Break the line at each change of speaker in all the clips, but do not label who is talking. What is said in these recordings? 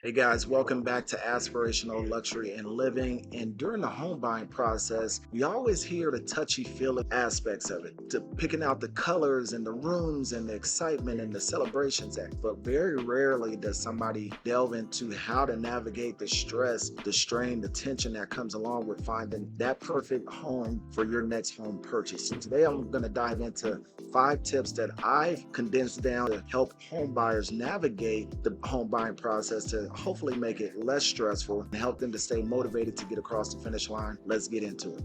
Hey guys, welcome back to Aspirational Luxury and Living. And during the home buying process, we always hear the touchy feely aspects of it, to picking out the colors and the rooms and the excitement and the celebrations act. But very rarely does somebody delve into how to navigate the stress, the strain, the tension that comes along with finding that perfect home for your next home purchase. And today I'm going to dive into 5 tips that I've condensed down to help home buyers navigate the home buying process to hopefully make it less stressful and help them to stay motivated to get across the finish line. Let's get into it.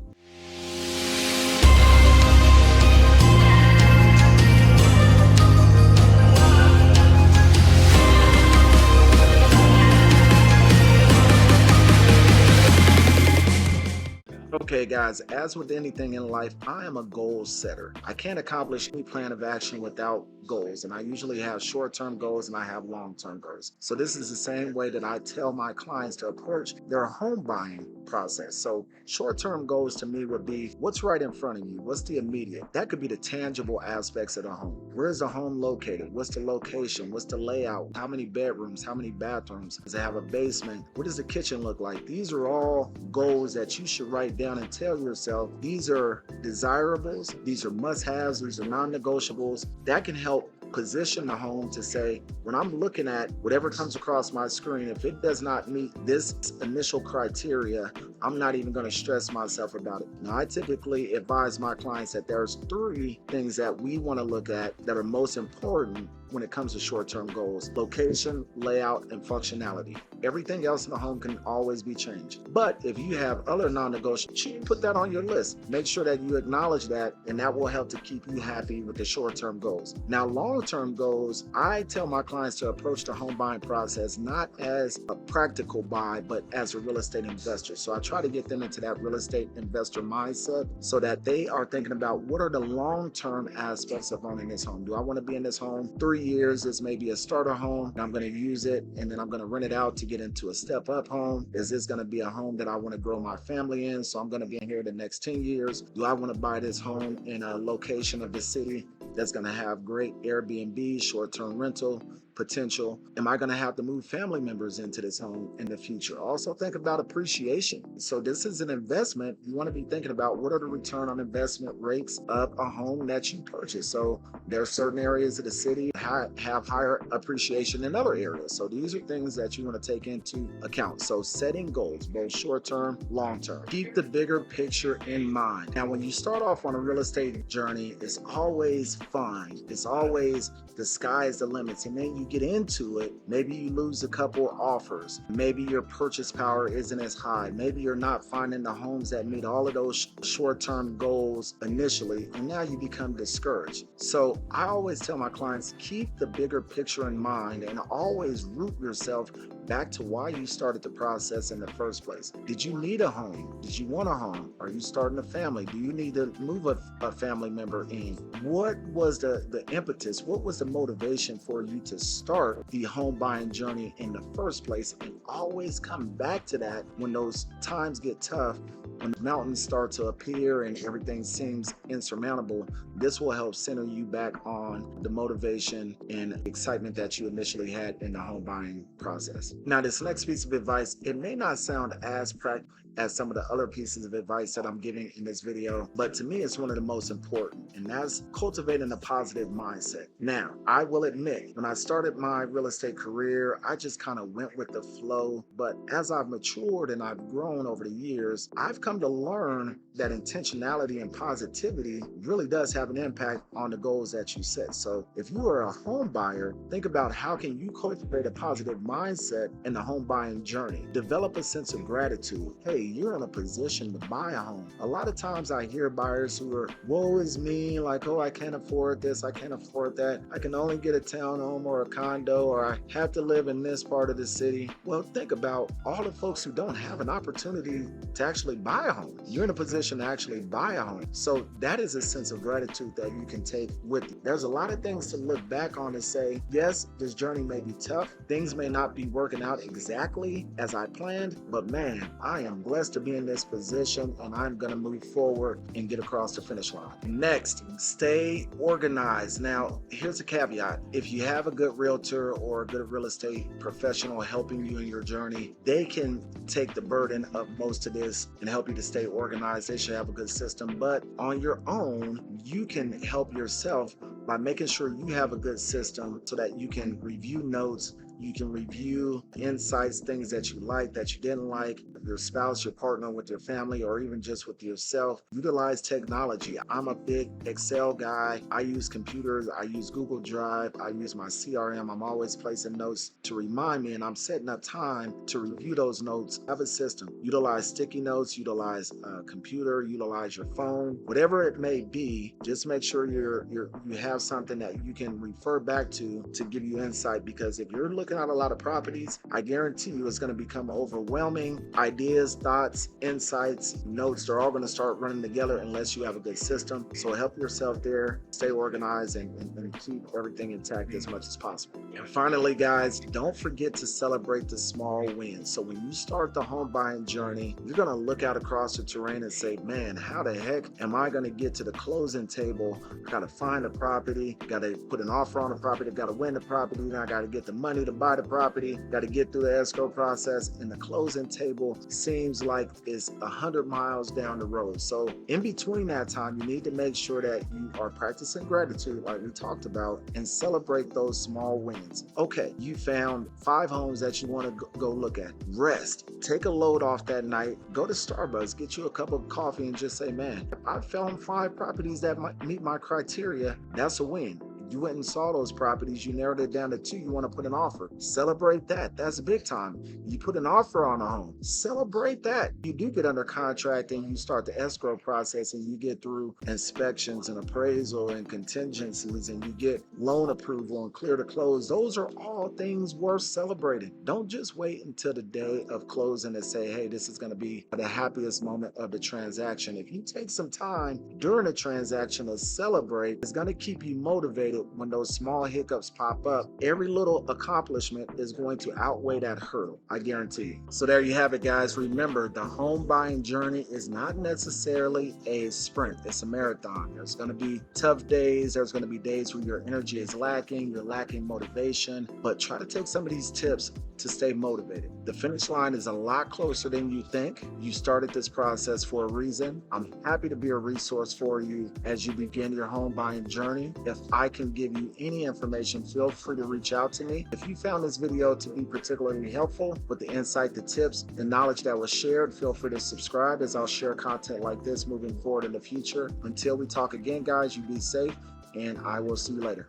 Okay, guys, as with anything in life, I am a goal setter. I can't accomplish any plan of action without goals, and I usually have short term goals and I have long term goals. So, this is the same way that I tell my clients to approach their home buying process. So, short term goals to me would be what's right in front of you? What's the immediate? That could be the tangible aspects of the home. Where is the home located? What's the location? What's the layout? How many bedrooms? How many bathrooms? Does it have a basement? What does the kitchen look like? These are all goals that you should write down and tell yourself these are desirables, these are must-haves, these are non-negotiables. That can help position the home to say, when I'm looking at whatever comes across my screen, if it does not meet this initial criteria, I'm not even going to stress myself about it. Now, I typically advise my clients that there's 3 things that we want to look at that are most important when it comes to short-term goals: location, layout, and functionality. Everything else in the home can always be changed. But if you have other non-negotiables, you can put that on your list. Make sure that you acknowledge that, and that will help to keep you happy with the short-term goals. Now, long-term goals, I tell my clients to approach the home buying process not as a practical buy, but as a real estate investor. So I try to get them into that real estate investor mindset so that they are thinking about what are the long-term aspects of owning this home. Do I want to be in this home 3 years? This may be a starter home, and I'm going to use it, and then I'm going to rent it out to get into a step-up home. Is this going to be a home that I want to grow my family in? So I'm going to be in here the next 10 years. Do I want to buy this home in a location of the city that's going to have great Airbnb, short-term rental potential? Am I going to have to move family members into this home in the future? Also think about appreciation. So this is an investment. You want to be thinking about what are the return on investment rates of a home that you purchase. So there are certain areas of the city have higher appreciation than other areas. So these are things that you want to take into account. So setting goals, both short-term, long-term. Keep the bigger picture in mind. Now, when you start off on a real estate journey, it's always fun. It's always the sky is the limits. And then you get into it, maybe you lose a couple offers. Maybe your purchase power isn't as high. Maybe you're not finding the homes that meet all of those short-term goals initially, and now you become discouraged. So I always tell my clients, keep the bigger picture in mind and always root yourself back to why you started the process in the first place. Did you need a home? Did you want a home? Are you starting a family? Do you need to move a family member in? What was the impetus? What was the motivation for you to start the home buying journey in the first place? And always come back to that when those times get tough, when mountains start to appear and everything seems insurmountable. This will help center you back on the motivation and excitement that you initially had in the home buying process. Now, this next piece of advice, it may not sound as practical as some of the other pieces of advice that I'm giving in this video, but to me, it's one of the most important, and that's cultivating a positive mindset. Now, I will admit, when I started my real estate career, I just kind of went with the flow, but as I've matured and I've grown over the years, I've come to learn that intentionality and positivity really does have an impact on the goals that you set. So if you are a home buyer, think about how can you cultivate a positive mindset in the home buying journey. Develop a sense of gratitude. Hey, you're in a position to buy a home. A lot of times I hear buyers who are, woe is me, like, oh, I can't afford this, I can't afford that. I can only get a townhome or a condo, or I have to live in this part of the city. Well, think about all the folks who don't have an opportunity to actually buy buy a home. You're in a position to actually buy a home. So that is a sense of gratitude that you can take with you. There's a lot of things to look back on and say, yes, this journey may be tough. Things may not be working out exactly as I planned, but man, I am blessed to be in this position and I'm going to move forward and get across the finish line. Next, stay organized. Now, here's a caveat. If you have a good realtor or a good real estate professional helping you in your journey, they can take the burden of most of this and help you to stay organized. They should have a good system, but on your own, you can help yourself by making sure you have a good system so that you can review notes, you can review insights, things that you like, that you didn't like, your spouse, your partner, with your family, or even just with yourself. Utilize technology. I'm a big Excel guy. I use computers. I use Google Drive. I use my CRM. I'm always placing notes to remind me, and I'm setting up time to review those notes. Have a system. Utilize sticky notes, utilize a computer, utilize your phone, whatever it may be. Just make sure you have something that you can refer back to give you insight, because if you're looking at a lot of properties, I guarantee you it's going to become overwhelming. Ideas, thoughts, insights, notes, they're all going to start running together unless you have a good system. So help yourself there, stay organized, and keep everything intact as much as possible. And finally, guys, don't forget to celebrate the small wins. So when you start the home buying journey, you're going to look out across the terrain and say, man, how the heck am I going to get to the closing table? I got to find a property, got to put an offer on the property, got to win the property, then I got to get the money to buy the property, got to get through the escrow process, and the closing table seems like it's 100 miles down the road. So in between that time, you need to make sure that you are practicing gratitude like we talked about and celebrate those small wins. Okay, you found 5 homes that you want to go look at. Rest, take a load off that night, go to Starbucks, get you a cup of coffee and just say, man, I found 5 properties that might meet my criteria. That's a win. You went and saw those properties, you narrowed it down to 2, you want to put an offer. Celebrate that. That's big time. You put an offer on a home. Celebrate that. You do get under contract and you start the escrow process and you get through inspections and appraisal and contingencies and you get loan approval and clear to close. Those are all things worth celebrating. Don't just wait until the day of closing and say, hey, this is going to be the happiest moment of the transaction. If you take some time during the transaction to celebrate, it's going to keep you motivated. When those small hiccups pop up, every little accomplishment is going to outweigh that hurdle, I guarantee you. So there you have it, guys. Remember, the home buying journey is not necessarily a sprint. It's a marathon. There's going to be tough days. There's going to be days where your energy is lacking, you're lacking motivation, but try to take some of these tips to stay motivated. The finish line is a lot closer than you think. You started this process for a reason. I'm happy to be a resource for you as you begin your home buying journey. If I can give you any information, feel free to reach out to me. If you found this video to be particularly helpful with the insight, the tips, the knowledge that was shared, feel free to subscribe as I'll share content like this moving forward in the future. Until we talk again, guys, you be safe and I will see you later.